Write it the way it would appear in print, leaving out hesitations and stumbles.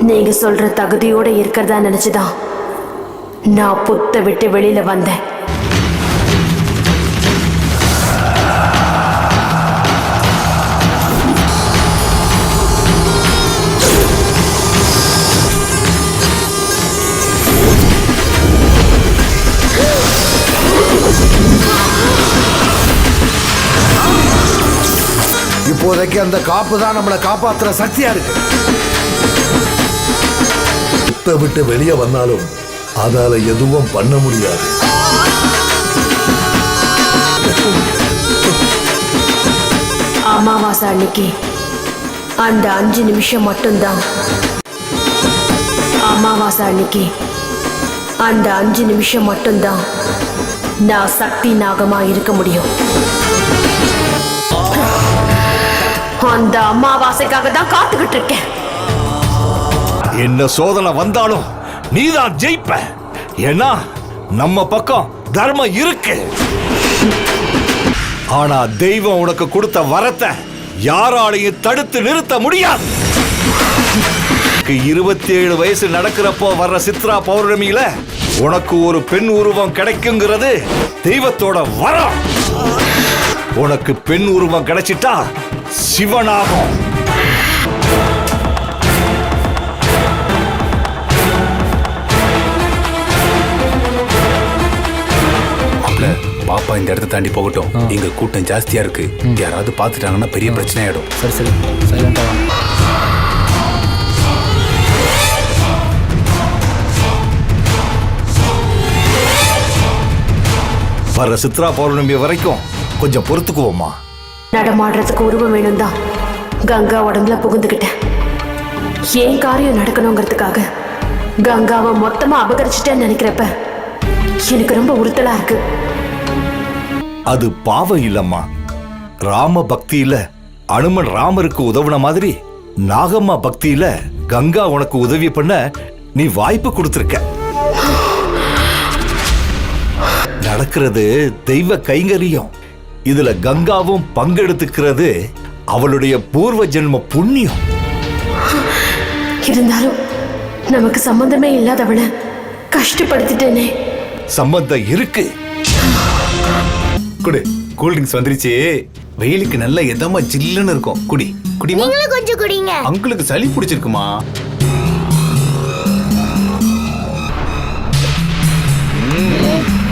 நீங்க சொல்ற தகுதியோட இருக்கிறதா நினைச்சுதான் நான் புத்த விட்டு வெளியில வந்தேன். இப்போதைக்கு அந்த காப்பு தான் நம்மளை காப்பாத்துற சக்தியா இருக்கு. விட்டு வெளியே வந்தாலும் அதால எதுவும் பண்ண முடியாது. அமாவாசை அன்னைக்கு அந்த 5 நிமிஷம் மட்டும்தான். அமாவாசை அன்னைக்கு அந்த 5 நிமிஷம் மட்டும்தான் நான் சக்தி நாகமா இருக்க முடியும். அந்த அமாவாசைக்காக தான் காத்துக்கிட்டு இருக்கேன். என்ன சோதனை வந்தாலும் நீதான் ஜெயிப்ப. ஏன்னா நம்ம பக்கம் தர்மம் இருக்கு. ஆனா தெய்வம் உனக்கு கொடுத்த வரத்தை யாராலையும் தடுத்து நிறுத்த முடியாது. 27 வயசு நடக்கிறப்போ வர்ற சித்ரா பௌர்ணமியில உனக்கு ஒரு பெண் உருவம் கிடைக்குங்கிறது தெய்வத்தோட வரம். உனக்கு பெண் உருவம் கிடைச்சிட்டா சிவனாகும். பாப்பா இந்த இடத்த தாண்டி போகட்டும். இங்க கூட்டம் ஜாஸ்தியா இருக்கு. யாராவது பாத்துட்டாங்கன்னா பெரிய பிரச்சனை ஆயிடும். சரி சரி சைலண்டா. வர சித்ரா பௌர்ணமி வரைக்கும் கொஞ்சம் பொறுத்துக்குவோமா? நடமாடுறதுக்கு உருவம் வேணும் தான் கங்கா உடம்புல புகுந்துக்கிட்டேன். ஏன் காரியம் நடக்கணுங்கிறதுக்காக கங்காவை மொத்தமா அபகரிச்சுட்டேன்னு நினைக்கிறப்ப எனக்கு ரொம்ப உறுத்தலா இருக்கு. அது பாவம் இல்லம்மா. ராம பக்தியில அனுமன் ராமருக்கு உதவுன மாதிரி நாகம்மா பக்தியில கங்கா உனக்கு உதவி பண்ண நீ வாய்ப்பு கொடுத்திருக்க. நடக்கிறது தெய்வ கைங்கரியம். இதுல கங்காவும் பங்கெடுத்துக்கிறது அவளுடைய பூர்வ ஜென்ம புண்ணியம். இருந்தாலும் நமக்கு சம்பந்தமே இல்லாதவள கஷ்டப்படுத்திட்டேனே. சம்பந்தம் இருக்கு. குடு, கூல் ட்ரிங்க்ஸ் வந்துருச்சு. வெயிலுக்கு நல்ல இதமா ஜில்லுன்னு இருக்கும். குடி குடிமா. கொஞ்சம் குடிங்க. அங்கிளுக்கு சளி பிடிச்சிருக்குமா?